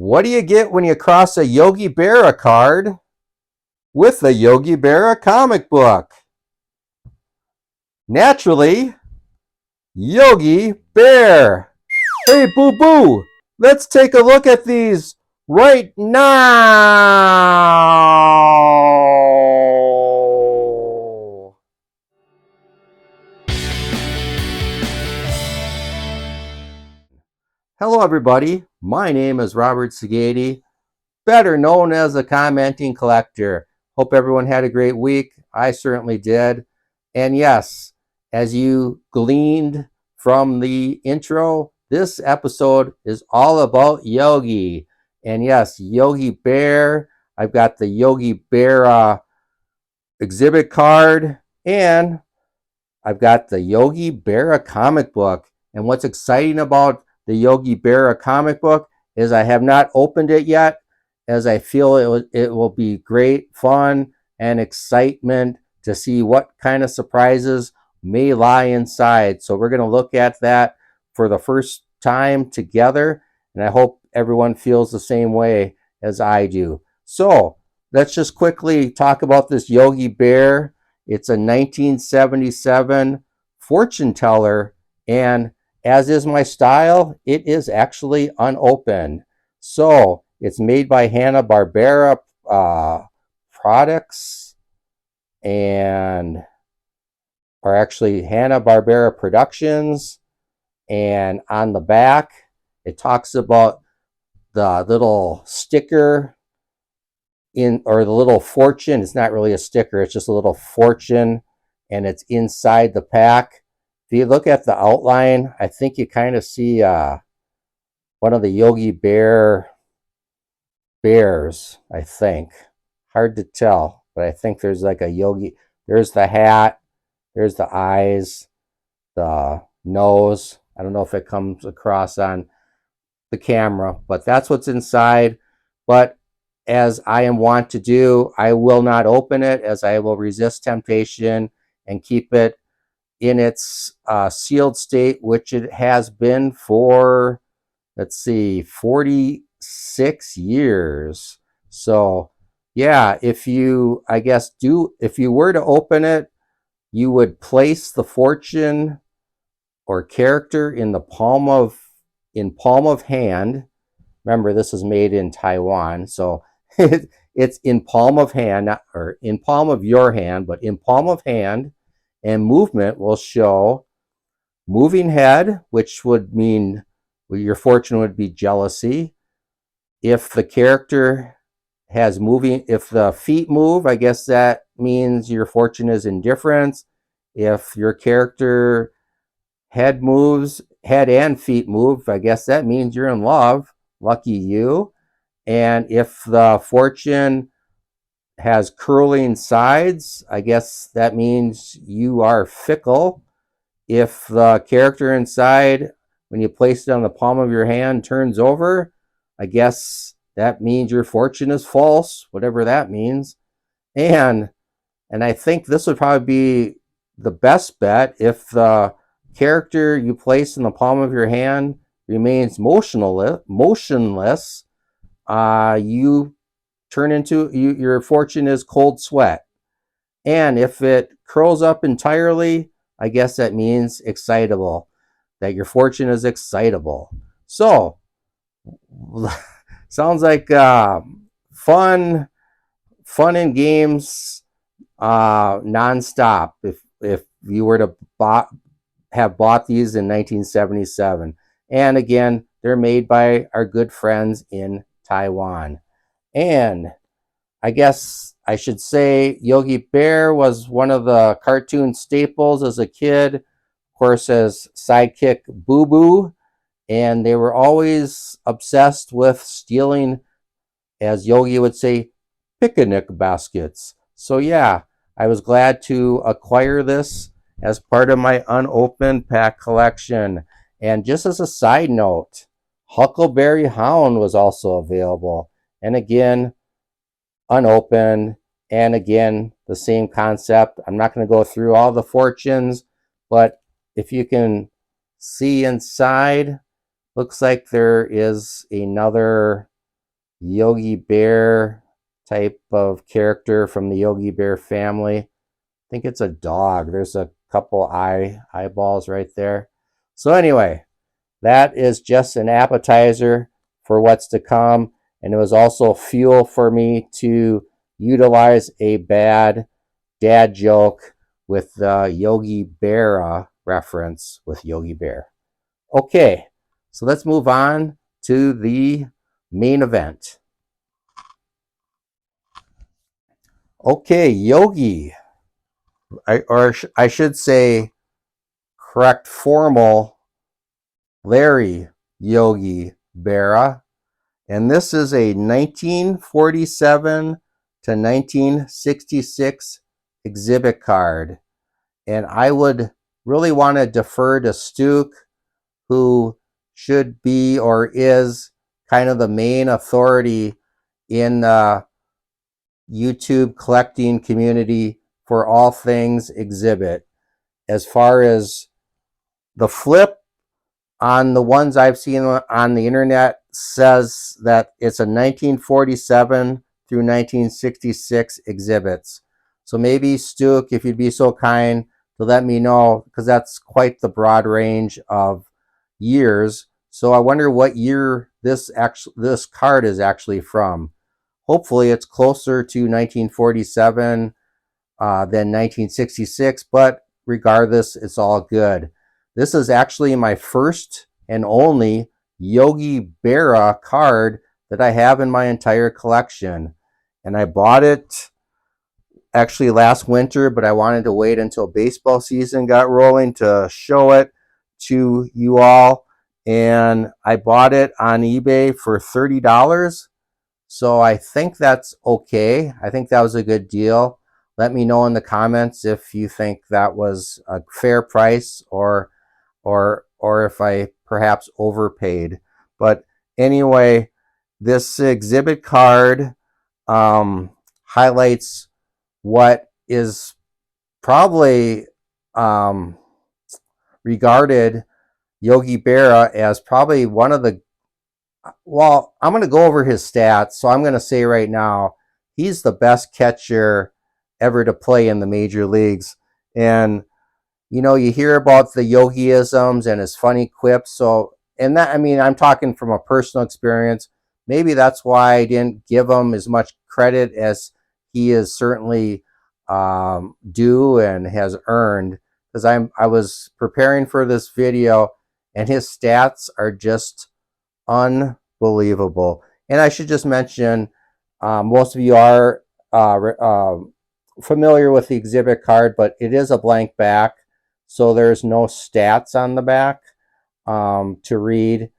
What do you get when you cross a Yogi Berra card with a Yogi Berra comic book? Naturally, Yogi Bear. Hey, boo boo, let's take a look at these right now. Hello, everybody. My name is Robert Sagady, better known as the Commenting Collector. Hope everyone had a great week. I certainly did. And yes, as you gleaned from the intro, this episode is all about Yogi. And yes, Yogi Bear. I've got the Yogi Bear exhibit card, and I've got the Yogi Berra comic book. And what's exciting about the Yogi Berra comic book is I have not opened it yet, as I feel it will be great fun and excitement to see what kind of surprises may lie inside. So we're going to look at that for the first time together, and I hope everyone feels the same way as I do. So let's just quickly talk about this Yogi Bear. It's a 1977 fortune teller, and as is my style, it is actually unopened. So it's made by Hanna-Barbera products, and or actually Hanna-Barbera Productions. And on the back, it talks about the little sticker or the little fortune. It's not really a sticker, it's just a little fortune, and it's inside the pack. If you look at the outline, I think you kind of see one of the Yogi Bears, I think. Hard to tell, but I think there's like a Yogi. There's the hat, there's the eyes, the nose. I don't know if it comes across on the camera, but that's what's inside. But as I am wont to do, I will not open it, as I will resist temptation and keep it in its sealed state, which it has been for, let's see, 46 years. So yeah, if you were to open it, you would place the fortune or character in palm of hand. Remember, this is made in Taiwan, so it's in palm of hand, or in palm of your hand, but in palm of hand. And movement will show moving head, which would mean your fortune would be jealousy. If the character has moving, if the feet move, I guess that means your fortune is indifference. If your character head and feet move, I guess that means you're in love. Lucky you. And if the fortune has curling sides, I guess that means you are fickle. If the character inside, when you place it on the palm of your hand, turns over, I guess that means your fortune is false, whatever that means. And I think this would probably be the best bet. If the character you place in the palm of your hand remains motionless, you turn into, your fortune is cold sweat. And if it curls up entirely, I guess that means excitable, that your fortune is excitable. So sounds like fun and games nonstop if you were to have bought these in 1977. And again, they're made by our good friends in Taiwan. And I guess I should say Yogi Bear was one of the cartoon staples as a kid, of course, as sidekick Boo Boo. And they were always obsessed with stealing, as Yogi would say, picnic baskets. So yeah, I was glad to acquire this as part of my unopened pack collection. And just as a side note, Huckleberry Hound was also available. And again, unopened. And again, the same concept. I'm not going to go through all the fortunes, but if you can see inside, looks like there is another Yogi Bear type of character from the Yogi Bear family. I think it's a dog. There's a couple eyeballs right there. So anyway, that is just an appetizer for what's to come. And it was also fuel for me to utilize a bad dad joke with the Yogi Berra reference with Yogi Bear. Okay, so let's move on to the main event. Okay, Yogi, I should say correct formal Larry Yogi Berra. And this is a 1947 to 1966 exhibit card. And I would really want to defer to Stuke, who should be or is kind of the main authority in the YouTube collecting community for all things exhibit. As far as the flip on the ones I've seen on the internet says that it's a 1947 through 1966 exhibits. So maybe Stuke, if you'd be so kind to let me know, because that's quite the broad range of years. So I wonder what year this card is actually from. Hopefully it's closer to 1947 than 1966, but regardless, it's all good. This is actually my first and only Yogi Berra card that I have in my entire collection. And I bought it actually last winter, but I wanted to wait until baseball season got rolling to show it to you all. And I bought it on eBay for $30. So I think that's okay. I think that was a good deal. Let me know in the comments if you think that was a fair price or if I perhaps overpaid. But anyway, this exhibit card highlights what is probably regarded Yogi Berra as probably one of the, well, I'm going to go over his stats. So I'm going to say right now, he's the best catcher ever to play in the major leagues. And, you know, you hear about the Yogiisms and his funny quips. So, and that, I mean, I'm talking from a personal experience. Maybe that's why I didn't give him as much credit as he is certainly due and has earned. Because I was preparing for this video, and his stats are just unbelievable. And I should just mention, most of you are familiar with the exhibit card, but it is a blank back, so there's no stats on the back to read.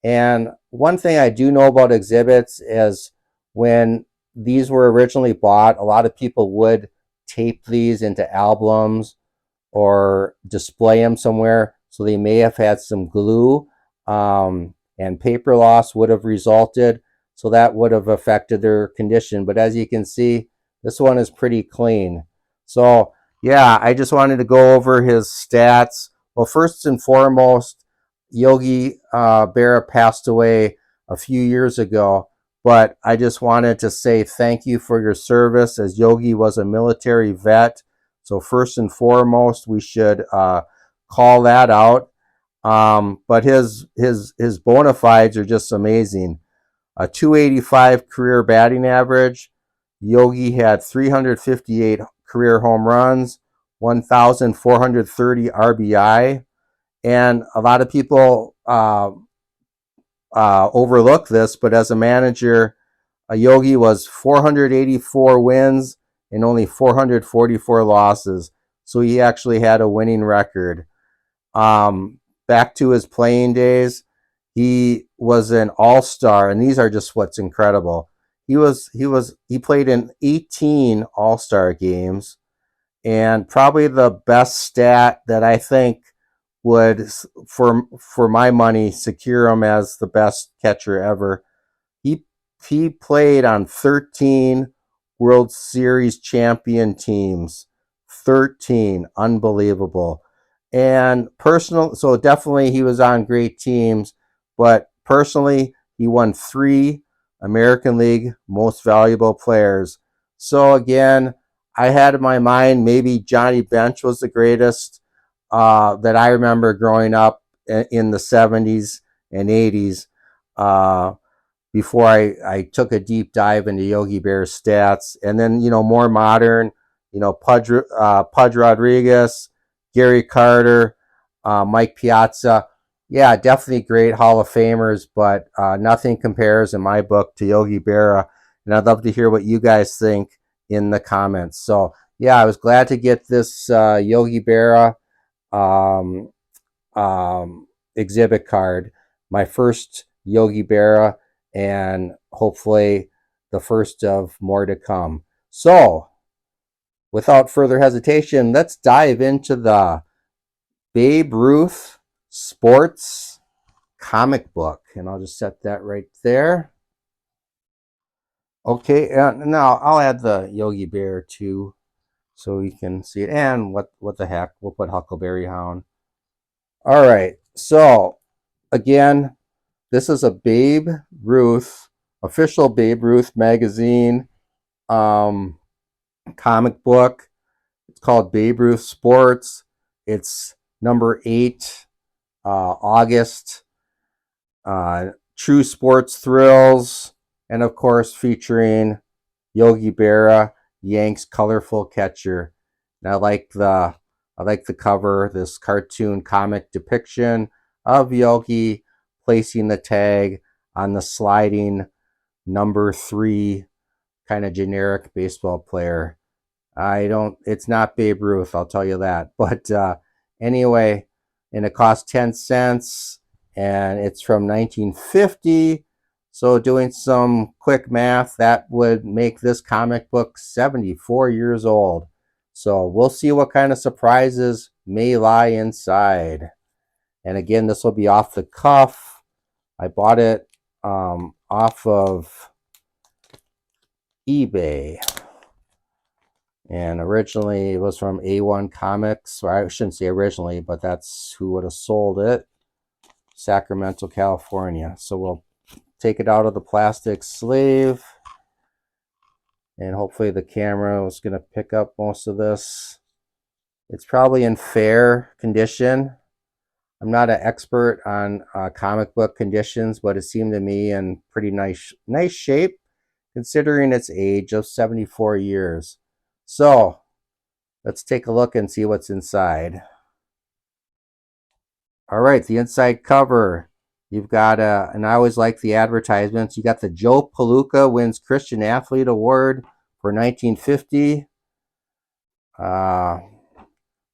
And one thing I do know about exhibits is when these were originally bought, a lot of people would tape these into albums or display them somewhere. So they may have had some glue, and paper loss would have resulted. So that would have affected their condition. But as you can see, this one is pretty clean. So yeah, I just wanted to go over his stats. Well, first and foremost, Yogi Berra passed away a few years ago, but I just wanted to say thank you for your service, as Yogi was a military vet. So first and foremost, we should call that out. But his bona fides are just amazing. A 285 career batting average. Yogi had 358 career home runs, 1,430 RBI. And a lot of people overlook this, but as a manager, Yogi was 484 wins and only 444 losses. So he actually had a winning record. Back to his playing days, he was an all-star, and these are just what's incredible. He played in 18 all-star games, and probably the best stat that I think would, for my money, secure him as the best catcher ever. He played on 13 World Series champion teams. 13, unbelievable. And so definitely he was on great teams, but personally, he won 3 American League Most Valuable Players. So again, I had in my mind maybe Johnny Bench was the greatest that I remember growing up in the 70s and 80s. Before I took a deep dive into Yogi Bear's stats. And then, more modern, Pudge Rodriguez, Gary Carter, Mike Piazza. Yeah, definitely great Hall of Famers, but nothing compares in my book to Yogi Berra. And I'd love to hear what you guys think in the comments. So, yeah, I was glad to get this Yogi Berra um, exhibit card. My first Yogi Berra, and hopefully the first of more to come. So, without further hesitation, let's dive into the Babe Ruth Sports comic book. And I'll just set that right there. Okay, now I'll add the Yogi Bear too, so you can see it. And what the heck, we'll put Huckleberry Hound. All right, so again, this is a Babe Ruth, official Babe Ruth magazine comic book. It's called Babe Ruth Sports. It's number 8, August. True Sports Thrills, and of course featuring Yogi Berra, Yanks colorful catcher. And I like the cover, this cartoon comic depiction of Yogi placing the tag on the sliding number 3 kind of generic baseball player. It's not Babe Ruth, I'll tell you that. But anyway, and it costs 10 cents and it's from 1950. So doing some quick math, that would make this comic book 74 years old. So we'll see what kind of surprises may lie inside. And again, this will be off the cuff. I bought it off of eBay. And originally it was from A1 Comics. Or I shouldn't say originally, but that's who would have sold it. Sacramento, California. So we'll take it out of the plastic sleeve. And hopefully the camera is going to pick up most of this. It's probably in fair condition. I'm not an expert on comic book conditions, but it seemed to me in pretty nice shape, considering its age of 74 years. So let's take a look and see what's inside. All right, the inside cover. You've got and I always like the advertisements. You got the Joe Palooka wins Christian Athlete Award for 1950.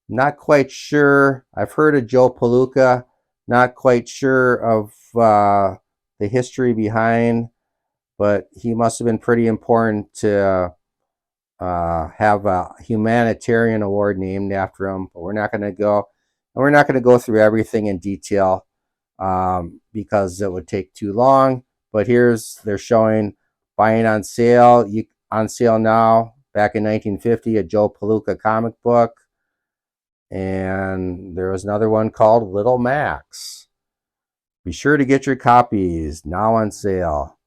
Not quite sure. I've heard of Joe Palooka. Not quite sure of the history behind, but he must have been pretty important to have a humanitarian award named after him. But we're not going to go through everything in detail because it would take too long. But they're showing buying on sale. On sale now. Back in 1950, a Joe Palooka comic book. And there was another one called Little Max. Be sure to get your copies now on sale.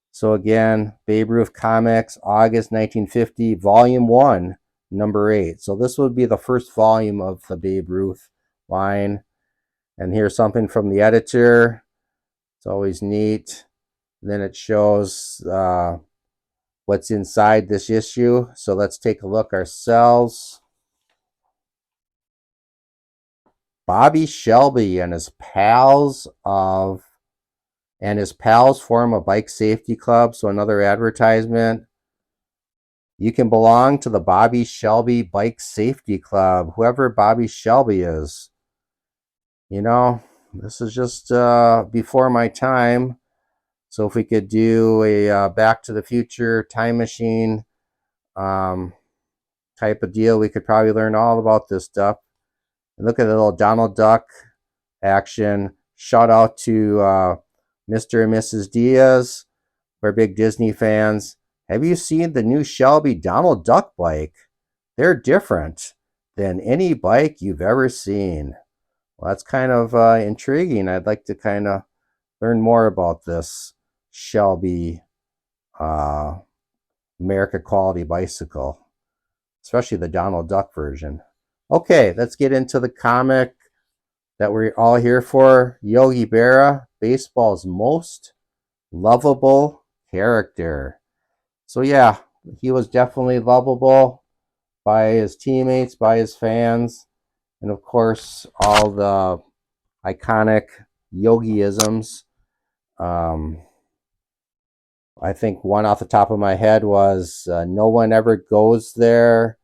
So again, Babe Ruth Comics, August 1950, Volume 1, number 8. So this would be the first volume of the Babe Ruth line. And here's something from the editor. It's always neat. And then it shows what's inside this issue. So let's take a look ourselves. Bobby Shelby and his pals form a bike safety club. So another advertisement. You can belong to the Bobby Shelby Bike Safety Club, whoever Bobby Shelby is. This is just before my time. So if we could do a Back to the Future time machine type of deal, we could probably learn all about this stuff. And look at the little Donald Duck action. Shout out to Mr. and Mrs. Diaz. We're big Disney fans. Have you seen the new Shelby Donald Duck bike? They're different than any bike you've ever seen. Well, that's kind of intriguing. I'd like to kind of learn more about this Shelby America Quality Bicycle, especially the Donald Duck version. Okay, let's get into the comic that we're all here for. Yogi Berra, baseball's most lovable character. So yeah, he was definitely lovable by his teammates, by his fans, and of course all the iconic Yogiisms. Um, I think one off the top of my head was no one ever goes there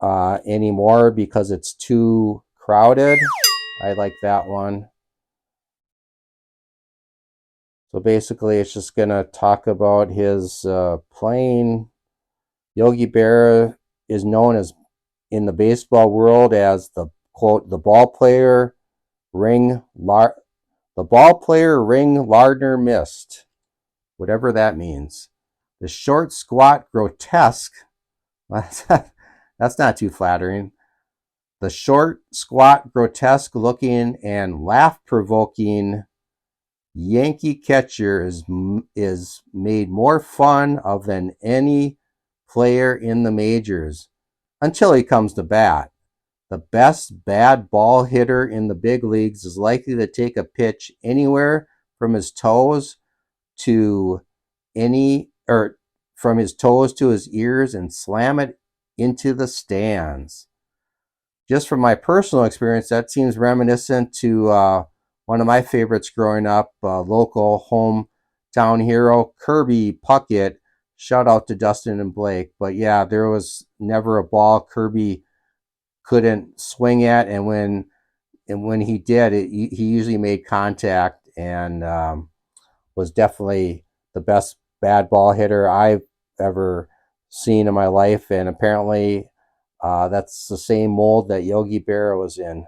anymore because it's too crowded. I like that one. So basically, it's just going to talk about his playing. Yogi Bear is known as in the baseball world as the quote the ball player the ball player ring Lardner missed, whatever that means. The short, squat, grotesque. That's not too flattering. The short, squat, grotesque looking, and laugh provoking Yankee catcher is made more fun of than any player in the majors until he comes to bat. The best bad ball hitter in the big leagues is likely to take a pitch anywhere from his toes to from his toes to his ears and slam it into the stands. Just from my personal experience, that seems reminiscent to one of my favorites growing up, local hometown hero Kirby Puckett. Shout out to Dustin and Blake. But yeah, there was never a ball Kirby couldn't swing at, and when he did, he usually made contact and was definitely the best bad ball hitter I've ever seen in my life. And apparently, that's the same mold that Yogi Bear was in.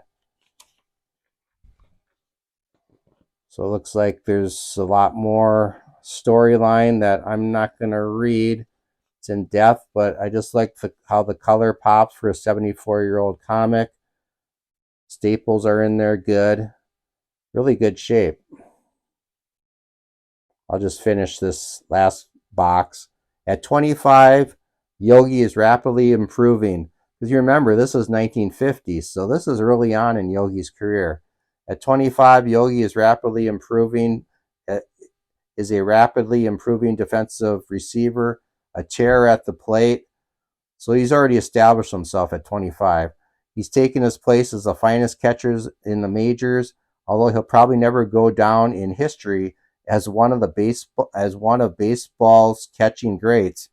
So it looks like there's a lot more storyline that I'm not going to read. It's in depth, but I just like how the color pops for a 74-year-old comic. Staples are in there good. Really good shape. I'll just finish this last box. At 25, Yogi is rapidly improving. Because you remember, this is 1950, so this is early on in Yogi's career. At 25, Yogi is rapidly improving, is a rapidly improving defensive receiver, a terror at the plate. So he's already established himself at 25. He's taken his place as the finest catchers in the majors, although he'll probably never go down in history as one of baseball's catching greats.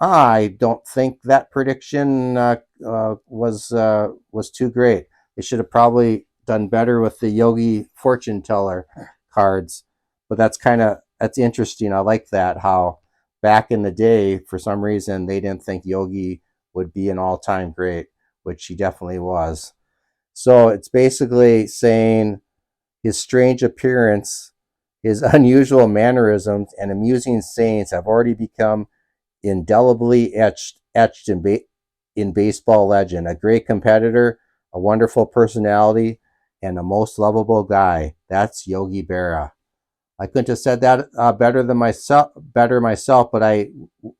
I don't think that prediction was too great. They should have probably done better with the Yogi fortune teller cards, but that's interesting. I like that how back in the day, for some reason, they didn't think Yogi would be an all-time great, which he definitely was. So it's basically saying his strange appearance, his unusual mannerisms, and amusing sayings have already become indelibly etched in baseball legend. A great competitor, a wonderful personality, and a most lovable guy. That's Yogi Berra. I couldn't have said that better myself, but I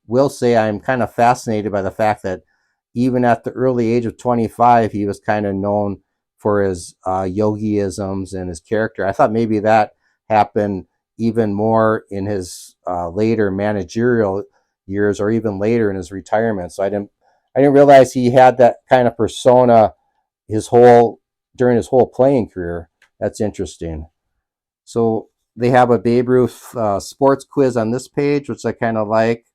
will say I'm kind of fascinated by the fact that even at the early age of 25, he was kind of known for his yogiisms and his character. I thought maybe that happened even more in his later managerial years, or even later in his retirement. So I didn't realize he had that kind of persona during his whole playing career. That's interesting. So they have a Babe Ruth sports quiz on this page, which I kind of like.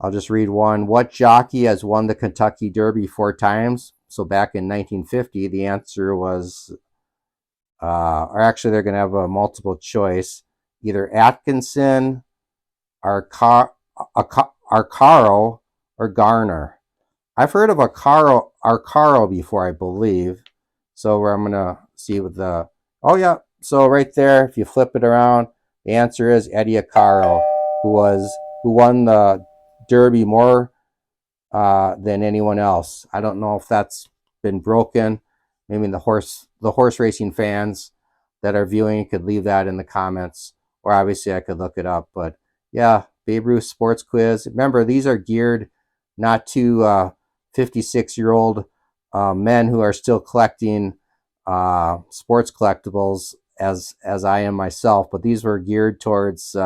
I'll just read one. What jockey has won the Kentucky Derby 4 times? So back in 1950, the answer was, or actually they're going to have a multiple choice, either Atkinson, Arcaro, or Garner. I've heard of Arcaro before, I believe. So I'm going to see with oh yeah, so right there, if you flip it around, the answer is Eddie Arcaro, who won the Derby more than anyone else. I don't know if that's been broken. Maybe the horse racing fans that are viewing could leave that in the comments, or obviously I could look it up. But yeah, Babe Ruth Sports Quiz. Remember, these are geared not to 56-year-old men who are still collecting sports collectibles as I am myself, but these were geared towards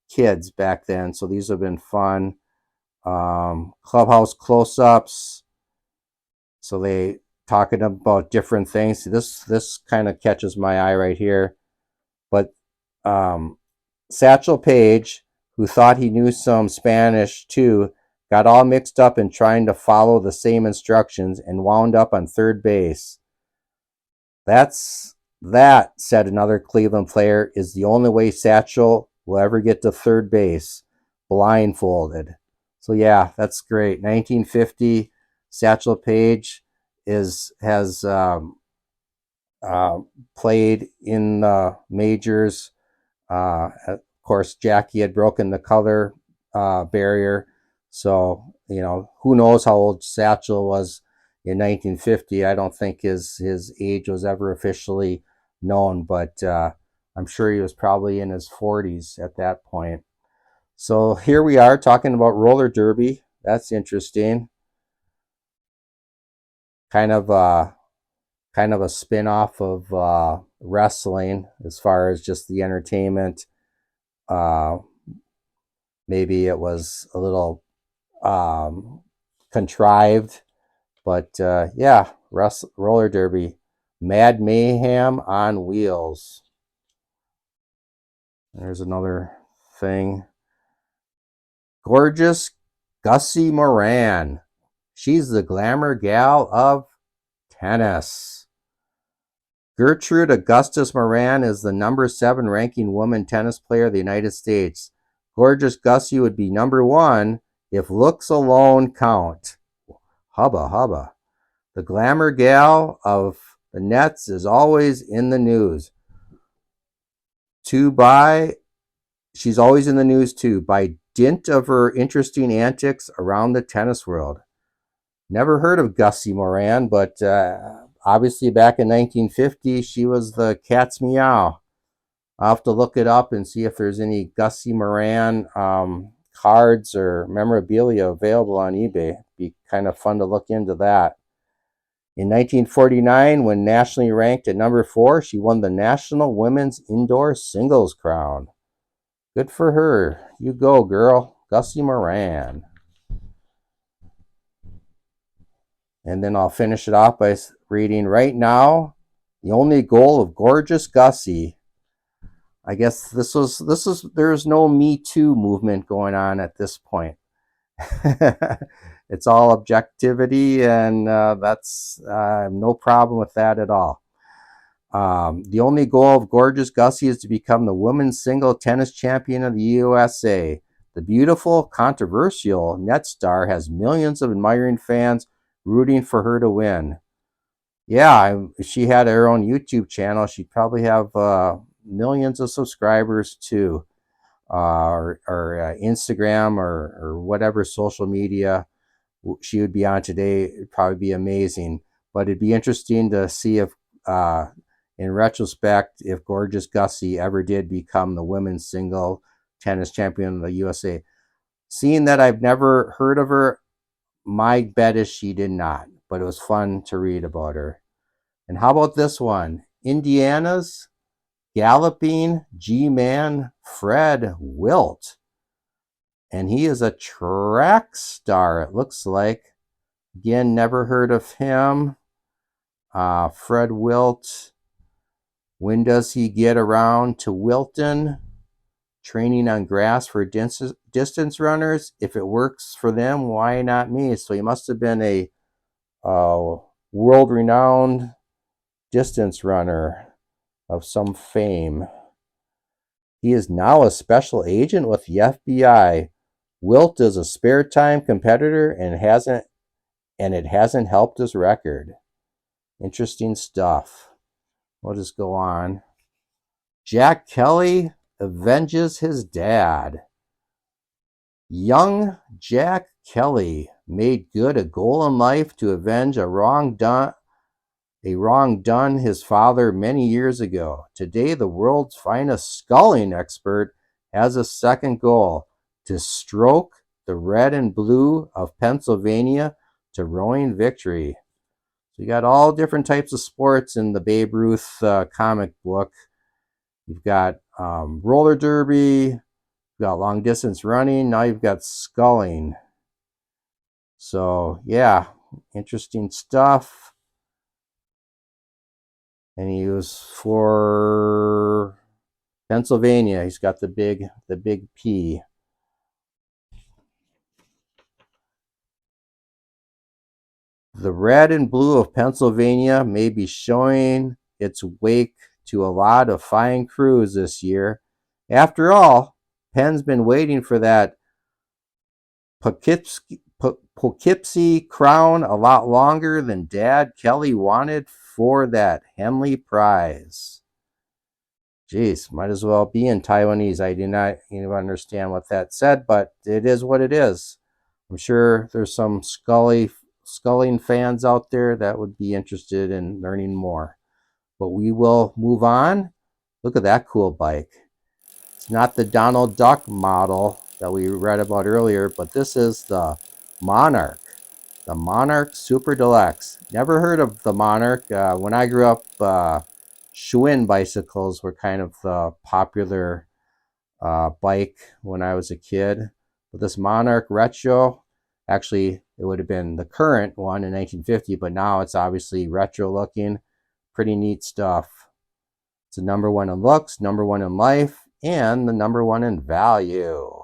kids back then, so these have been fun. Clubhouse close-ups, so they talking about different things. This kind of catches my eye right here, but Satchel Paige, who thought he knew some Spanish too, got all mixed up in trying to follow the same instructions and wound up on third base. That, said another Cleveland player, is the only way Satchel will ever get to third base, blindfolded. So yeah, that's great. 1950, Satchel Paige has played in the majors. Of course, Jackie had broken the color barrier, so who knows how old Satchel was in 1950. I don't think his age was ever officially known, but I'm sure he was probably in his 40s at that point. So here we are talking about roller derby. That's interesting. Kind of a spin-off of wrestling as far as just the entertainment. Maybe it was a little contrived, but yeah, roller derby, Mad Mayhem on wheels. There's another thing. Gorgeous Gussy Moran. She's the glamour gal of tennis. Gertrude Augustus Moran is the number 7 ranking woman tennis player of the United States. Gorgeous Gussy would be number 1 if looks alone count. Hubba hubba. The glamour gal of the nets is always in the news. She's always in the news too, by dint of her interesting antics around the tennis world. Never heard of Gussy Moran, but obviously back in 1950, she was the cat's meow. I'll have to look it up and see if there's any Gussy Moran cards or memorabilia available on eBay. It'd be kind of fun to look into that. In 1949, when nationally ranked at number 4, she won the National Women's Indoor Singles Crown. Good for her. You go, girl. Gussy Moran. And then I'll finish it off by reading, right now, the only goal of gorgeous Gussy. I guess there's no Me Too movement going on at this point. It's all objectivity, and that's no problem with that at all. The only goal of gorgeous Gussy is to become the women's single tennis champion of the USA. The beautiful, controversial net star has millions of admiring fans rooting for her to win. Yeah, if she had her own YouTube channel, she'd probably have millions of subscribers too, or Instagram or whatever social media she would be on today. It'd probably be amazing. But it'd be interesting to see if, in retrospect, if gorgeous Gussy ever did become the women's single tennis champion of the USA. Seeing that I've never heard of her, my bet is she did not, but it was fun to read about her. And how about this one? Indiana's galloping G-man Fred Wilt. And he is a track star, it looks like. Again, never heard of him. Fred Wilt. When does he get around to Wilton? Training on grass for distance runners. If it works for them, why not me? So he must have been a world-renowned distance runner of some fame. He is now a special agent with the FBI. Wilt is a spare time competitor and it hasn't helped his record. Interesting stuff. We'll just go on. Jack Kelly avenges his dad. Young Jack Kelly made good a goal in life to avenge a wrong done his father many years ago. Today, the world's finest sculling expert has a second goal: to stroke the red and blue of Pennsylvania to rowing victory. So you got all different types of sports in the Babe Ruth comic book. You've got roller derby, you've got long distance running, now you've got sculling. So yeah, interesting stuff. And he was for Pennsylvania. He's got the big P. The red and blue of Pennsylvania may be showing its wake to a lot of fine crews this year. After all, Penn's been waiting for that Poughkeepsie crown a lot longer than Dad Kelly wanted for that Henley prize. Jeez, might as well be in Taiwanese. I do not even understand what that said, but it is what it is. I'm sure there's some sculling fans out there that would be interested in learning more. But we will move on. Look at that cool bike. It's not the Donald Duck model that we read about earlier, but this is the Monarch. The Monarch Super Deluxe. Never heard of the Monarch. When I grew up, Schwinn bicycles were kind of the popular bike when I was a kid. But this Monarch Retro, actually, it would have been the current one in 1950, but now it's obviously retro looking. Pretty neat stuff. It's the number one in looks, number one in life, and the number one in value.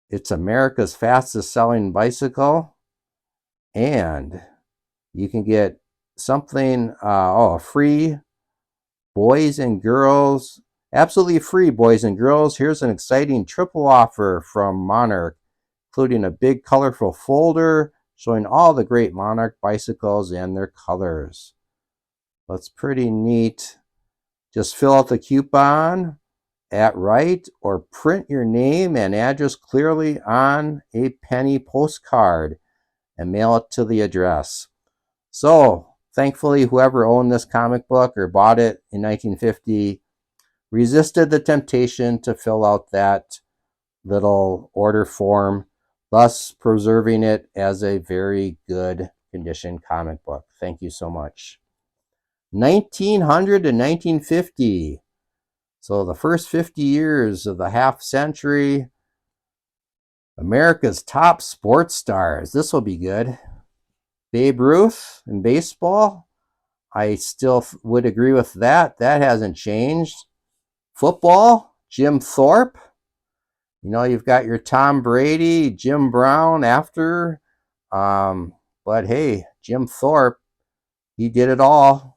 It's America's fastest selling bicycle, and you can get something, a free boys and girls, absolutely free boys and girls. Here's an exciting triple offer from Monarch, including a big colorful folder showing all the great Monarch bicycles and their colors. That's pretty neat. Just fill out the coupon at right or print your name and address clearly on a penny postcard and mail it to the address. So thankfully, whoever owned this comic book or bought it in 1950 resisted the temptation to fill out that little order form, thus preserving it as a very good condition comic book. Thank you so much. 1900 to 1950. So the first 50 years of the half century, America's top sports stars. This will be good. Babe Ruth in baseball. I still would agree with that. That hasn't changed. Football, Jim Thorp. You know, you've got your Tom Brady, Jim Brown after. But hey, Jim Thorp, he did it all.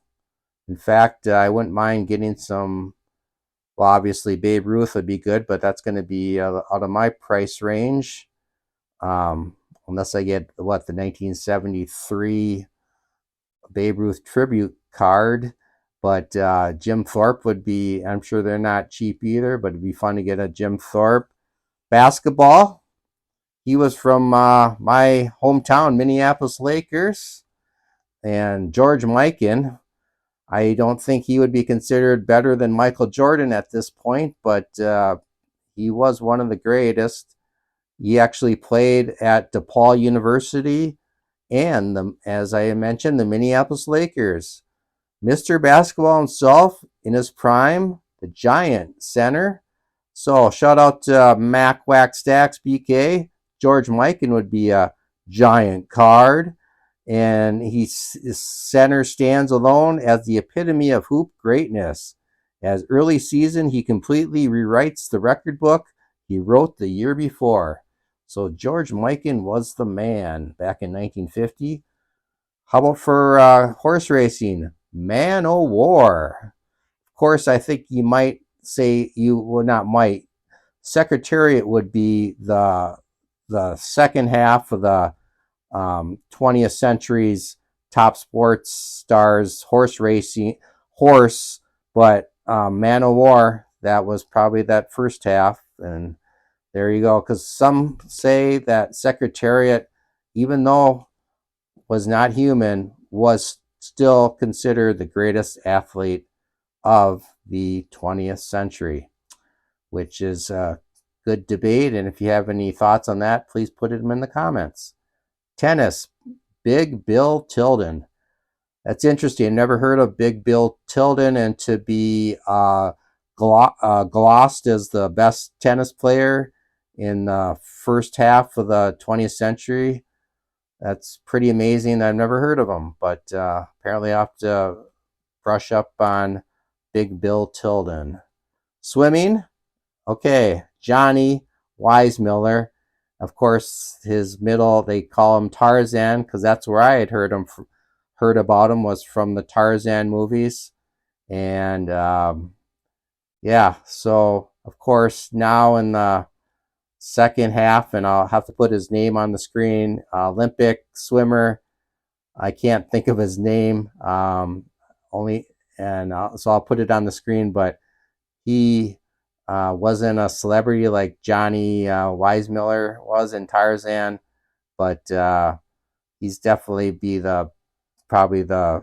In fact, I wouldn't mind getting some. Well, obviously, Babe Ruth would be good, but that's going to be out of my price range. Unless I get, the 1973 Babe Ruth tribute card. But Jim Thorpe would be, I'm sure they're not cheap either, but it'd be fun to get a Jim Thorpe. Basketball, he was from my hometown, Minneapolis Lakers. And George Mikan, I don't think he would be considered better than Michael Jordan at this point, but he was one of the greatest. He actually played at DePaul University and, as I mentioned, the Minneapolis Lakers. Mr. Basketball himself in his prime, the Giant center. So shout out to Mac Wack Stacks BK. George Mikan would be a giant card. And his center stands alone as the epitome of hoop greatness. As early season, he completely rewrites the record book he wrote the year before. So George Mikan was the man back in 1950. How about for horse racing? Man o' War. Of course, I think you might say, not might, Secretariat would be the second half of the 20th century's top sports stars, horse racing, but Man o' War, that was probably that first half. And there you go, because some say that Secretariat, even though was not human, was still considered the greatest athlete of the 20th century, which is good debate. And if you have any thoughts on that, please put them in the comments. Tennis, Big Bill Tilden. That's interesting. I never heard of Big Bill Tilden, and to be glossed as the best tennis player in the first half of the 20th century. That's pretty amazing. I've never heard of him, but apparently I have to brush up on Big Bill Tilden. Swimming, okay, Johnny Weissmuller. Of course, his middle, they call him Tarzan because that's where I had heard about him, was from the Tarzan movies. And yeah, so of course now in the second half, and I'll have to put his name on the screen, Olympic swimmer. I can't think of his name, so I'll put it on the screen, but he wasn't a celebrity like Johnny Weissmuller was in Tarzan, but he's definitely probably the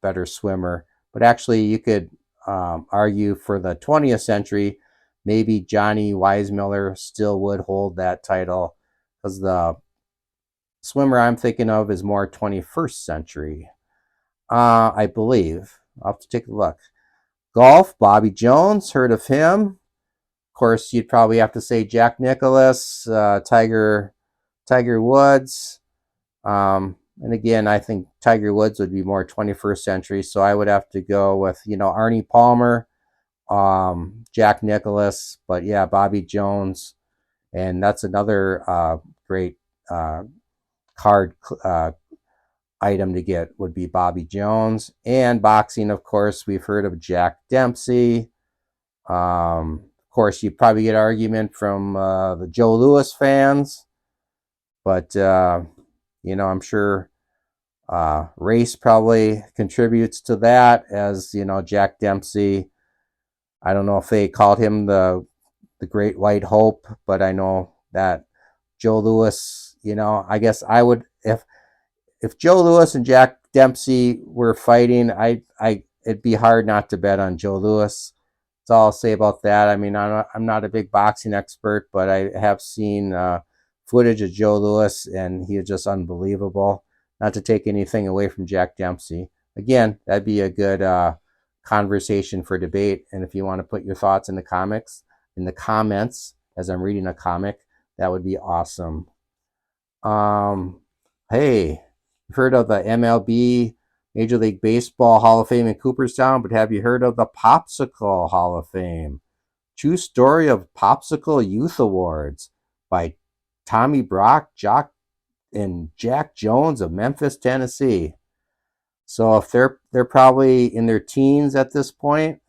better swimmer. But actually, you could argue for the 20th century, maybe Johnny Weissmuller still would hold that title, because the swimmer I'm thinking of is more 21st century, I believe. I'll have to take a look. Golf, Bobby Jones, heard of him. Of course, you'd probably have to say Jack Nicklaus, Tiger Woods. And again, I think Tiger Woods would be more 21st century, so I would have to go with, Arnie Palmer, Jack Nicklaus, but yeah, Bobby Jones. And that's another great card item to get, would be Bobby Jones. And boxing, of course, we've heard of Jack Dempsey. Of course, you probably get argument from the Joe Louis fans, but I'm sure race probably contributes to that, as Jack Dempsey. I don't know if they called him the Great White Hope, but I know that Joe Louis. I guess I would, if Joe Louis and Jack Dempsey were fighting, it'd be hard not to bet on Joe Louis. That's all I'll say about that. I mean, I'm not a big boxing expert, but I have seen footage of Joe Louis, and he is just unbelievable. Not to take anything away from Jack Dempsey. Again, that'd be a good conversation for debate. And if you want to put your thoughts in the comments, as I'm reading a comic, that would be awesome. Hey, you've heard of the MLB, Major League Baseball Hall of Fame in Cooperstown, but have you heard of the Popsicle Hall of Fame? True story of Popsicle Youth Awards by Tommy Brock, and Jack Jones of Memphis, Tennessee. So if they're probably in their teens at this point,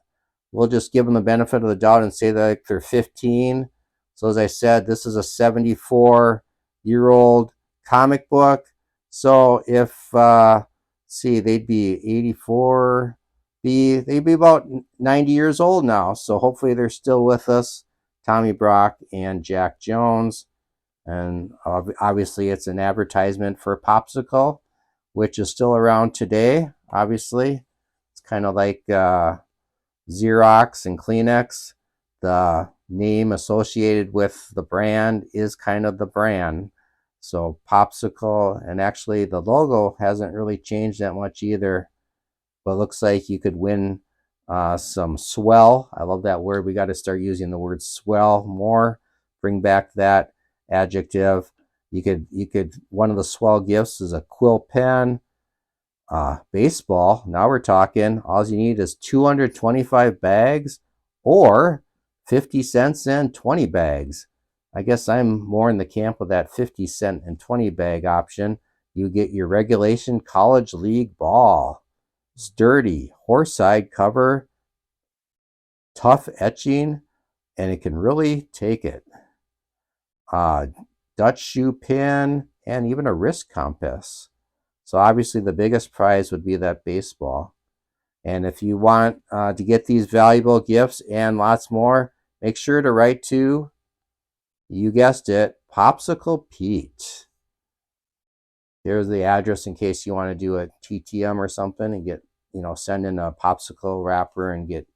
we'll just give them the benefit of the doubt and say that they're 15. So as I said, this is a 74-year-old comic book. So if they'd be 84, they'd be about 90 years old now. So hopefully they're still with us, Tommy Brock and Jack Jones. And obviously it's an advertisement for Popsicle, which is still around today. Obviously, it's kind of like Xerox and Kleenex. The name associated with the brand is kind of the brand. So Popsicle, and actually the logo hasn't really changed that much either, but it looks like you could win some swell. I love that word. We got to start using the word swell more. Bring back that adjective. You could one of the swell gifts is a quill pen. Baseball, now we're talking. All you need is 225 bags or 50 cents and 20 bags. I guess I'm more in the camp of that 50 cent and 20 bag option. You get your regulation college league ball. Sturdy, horseside cover, tough etching, and it can really take it. Dutch shoe pin, and even a wrist compass. So obviously the biggest prize would be that baseball. And if you want to get these valuable gifts and lots more, make sure to write to, you guessed it, Popsicle Pete. Here's the address in case you want to do a TTM or something and get, send in a popsicle wrapper and get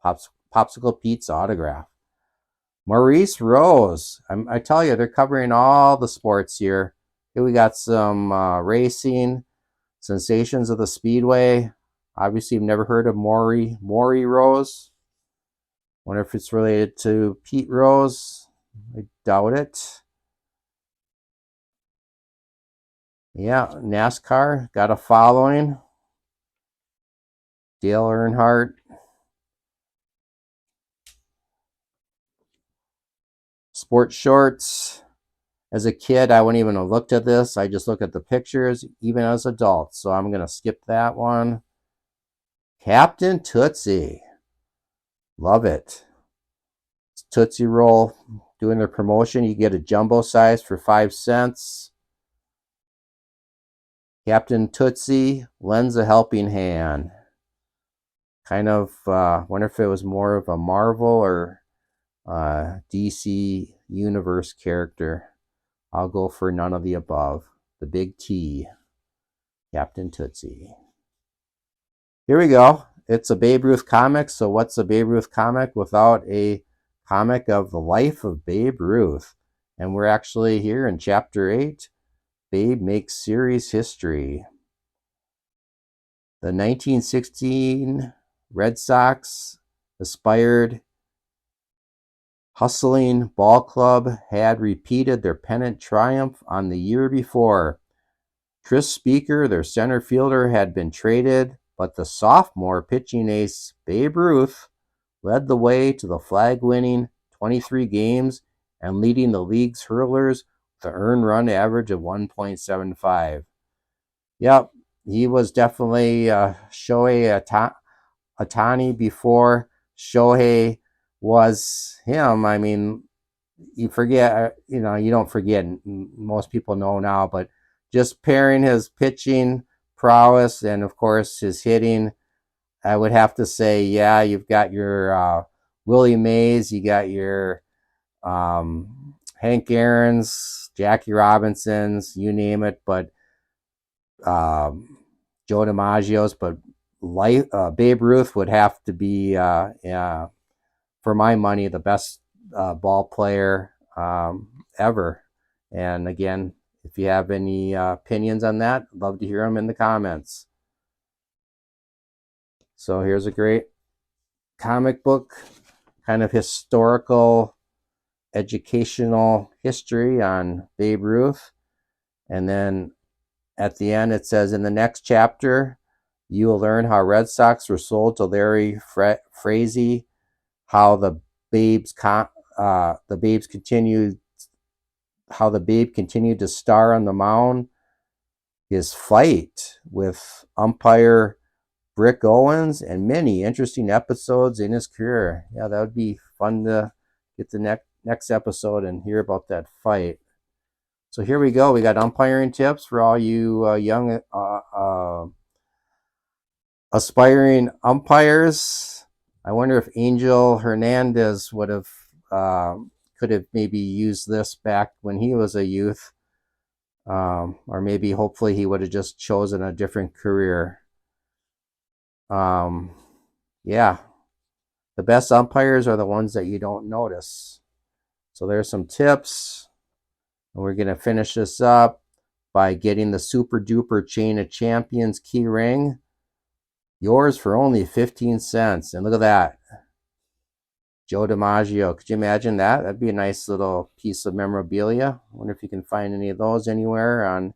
Popsicle Pete's autograph. Maurice Rose. I tell you, they're covering all the sports here. Here we got some racing, sensations of the Speedway. Obviously, you've never heard of Maurice Rose. Wonder if it's related to Pete Rose. I doubt it. Yeah, NASCAR got a following. Dale Earnhardt. Sports shorts. As a kid, I wouldn't even have looked at this. I just look at the pictures, even as adults. So I'm going to skip that one. Captain Tootsie. Love it. It's Tootsie Roll doing their promotion. You get a jumbo size for 5 cents. Captain Tootsie lends a helping hand. Kind of wonder if it was more of a Marvel or DC Universe character. I'll go for none of the above. The big T. Captain Tootsie. Here we go. It's a Babe Ruth comic. So what's a Babe Ruth comic without a comic of the life of Babe Ruth? And we're actually here in chapter 8. Babe makes series history. The 1916 Red Sox aspired hustling ball club had repeated their pennant triumph on the year before. Chris Speaker, their center fielder, had been traded, but the sophomore pitching ace Babe Ruth led the way to the flag-winning 23 games and leading the league's hurlers with an earned run average of 1.75. Yep, he was definitely Shohei Ohtani before Shohei was him. I mean, you forget, you don't forget, most people know now, but just pairing his pitching prowess and, of course, his hitting, I would have to say, yeah, you've got your Willie Mays, you got your Hank Aaron's, Jackie Robinson's, you name it, but Joe DiMaggio's, but Babe Ruth would have to be, for my money, the best ball player ever. And again, if you have any opinions on that, I'd love to hear them in the comments. So here's a great comic book, kind of historical, educational history on Babe Ruth. And then at the end, it says, in the next chapter, you will learn how Red Sox were sold to Larry Frazee, how the Babe continued to star on the mound, his fight with umpire Brick Owens, and many interesting episodes in his career. Yeah, that would be fun to get the next episode and hear about that fight. So here we go. We got umpiring tips for all you young aspiring umpires. I wonder if Angel Hernandez could have maybe used this back when he was a youth, or maybe hopefully he would have just chosen a different career. Yeah, the best umpires are the ones that you don't notice. So there's some tips. And we're going to finish this up by getting the Super Duper Chain of Champions key ring. Yours for only 15 cents. And look at that. Joe DiMaggio. Could you imagine that? That'd be a nice little piece of memorabilia. I wonder if you can find any of those anywhere on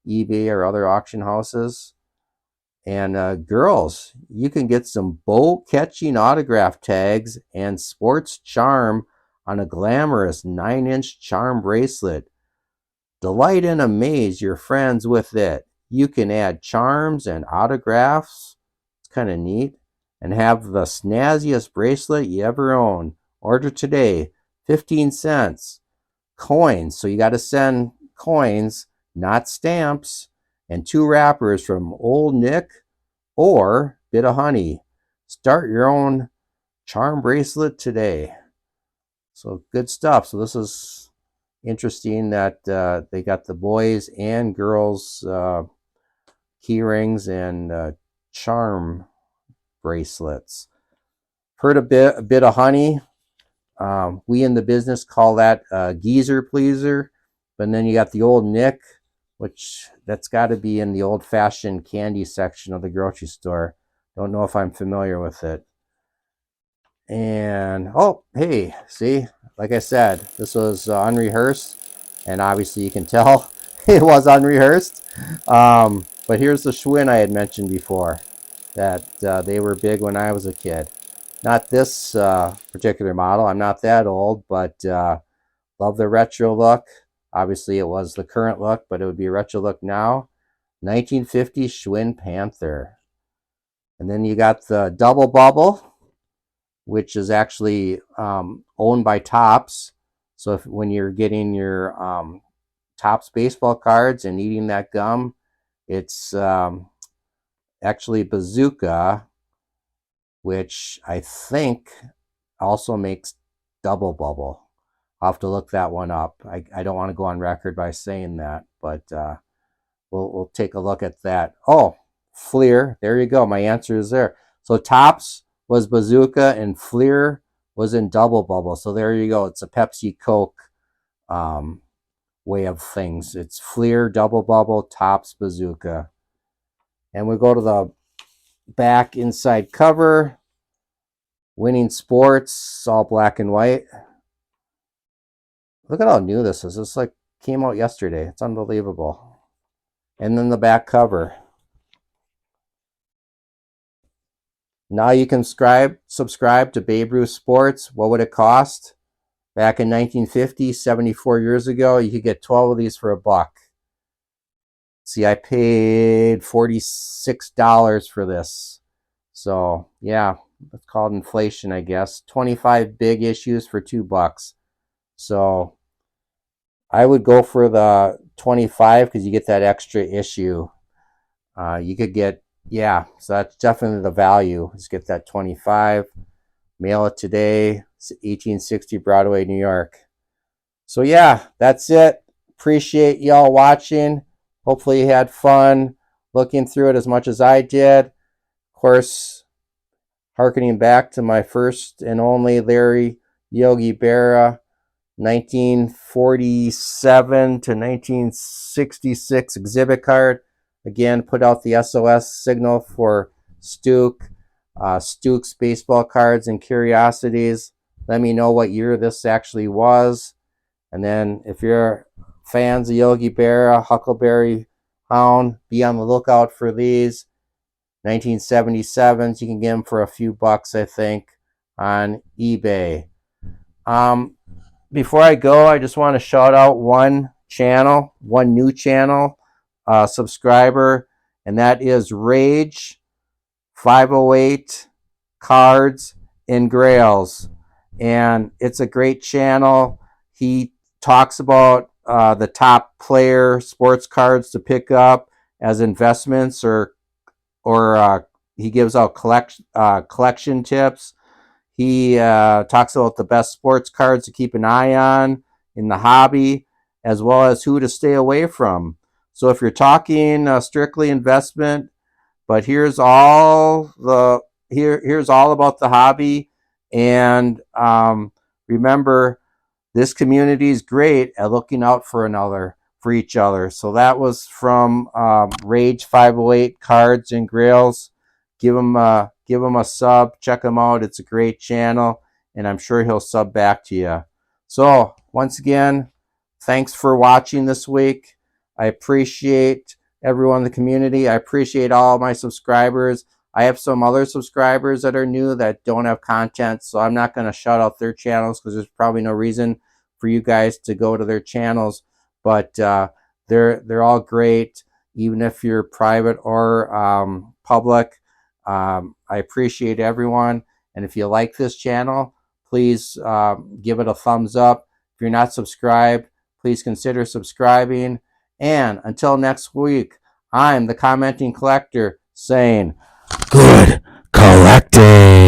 eBay or other auction houses. And girls, you can get some bow-catching autograph tags and sports charm on a glamorous 9-inch charm bracelet. Delight and amaze your friends with it. You can add charms and autographs. It's kind of neat. And have the snazziest bracelet you ever own. Order today. 15 cents. Coins. So you got to send coins, not stamps. And 2 wrappers from Old Nick or Bit of Honey. Start your own charm bracelet today. So good stuff. So this is interesting that they got the boys and girls key rings and charm bracelets. Heard a bit of honey. We in the business call that geezer pleaser. But then you got the old Nick, which that's got to be in the old-fashioned candy section of the grocery store. Don't know if I'm familiar with it. And, oh, hey, see, like I said, this was unrehearsed, and obviously you can tell it was unrehearsed. But here's the Schwinn I had mentioned before, that they were big when I was a kid. Not this particular model, I'm not that old, but love the retro look. Obviously it was the current look, but it would be a retro look now. 1950 Schwinn Panther. And then you got the Double Bubble, which is actually owned by Topps. So when you're getting your Topps baseball cards and eating that gum, it's actually Bazooka, which I think also makes Double Bubble. I'll have to look that one up. I don't want to go on record by saying that, but we'll take a look at that. Oh, Fleer. There you go. My answer is there. So Topps was Bazooka and Fleer was in Double Bubble. So there you go. It's a Pepsi Coke way of things. It's Fleer, Double Bubble, Topps, Bazooka. And we go to the back inside cover. Winning Sports, all black and white. Look at how new this is. This like came out yesterday. It's unbelievable. And then the back cover. Now you can subscribe to Babe Ruth Sports. What would it cost? Back in 1950, 74 years ago, you could get 12 of these for $1. See, I paid $46 for this. So, yeah, it's called inflation, I guess. 25 big issues for $2. So, I would go for the 25 because you get that extra issue. You could get, yeah, so that's definitely the value. Let's get that 25. Mail it today. 1860 Broadway, New York. So yeah, that's it. Appreciate y'all watching. Hopefully you had fun looking through it as much as I did. Of course, harkening back to my first and only Larry Yogi Bear 1947 to 1966 exhibit card. Again, put out the SOS signal for Stuke's baseball cards and curiosities. Let me know what year this actually was. And then if you're fans of Yogi Bear, Huckleberry Hound, be on the lookout for these. 1977s, you can get them for a few bucks, I think, on eBay. Before I go, I just want to shout out one new channel subscriber, and that is Rage 508 Cards and Grails. And it's a great channel. He talks about the top player sports cards to pick up as investments, or he gives out collection tips. He talks about the best sports cards to keep an eye on in the hobby, as well as who to stay away from. So if you're talking strictly investment, but here's all about the hobby. And remember, this community is great at looking out for each other. So that was from Rage 508 Cards and Grails. Give him a sub. Check him out. It's a great channel, and I'm sure he'll sub back to you. So once again, thanks for watching this week. I appreciate everyone in the community. I appreciate all my subscribers. I have some other subscribers that are new that don't have content, so I'm not going to shout out their channels because there's probably no reason for you guys to go to their channels. But they're all great, even if you're private or public. I appreciate everyone, and if you like this channel, please give it a thumbs up. If you're not subscribed, please consider subscribing. And until next week, I'm the Commenting Collector saying, good collecting.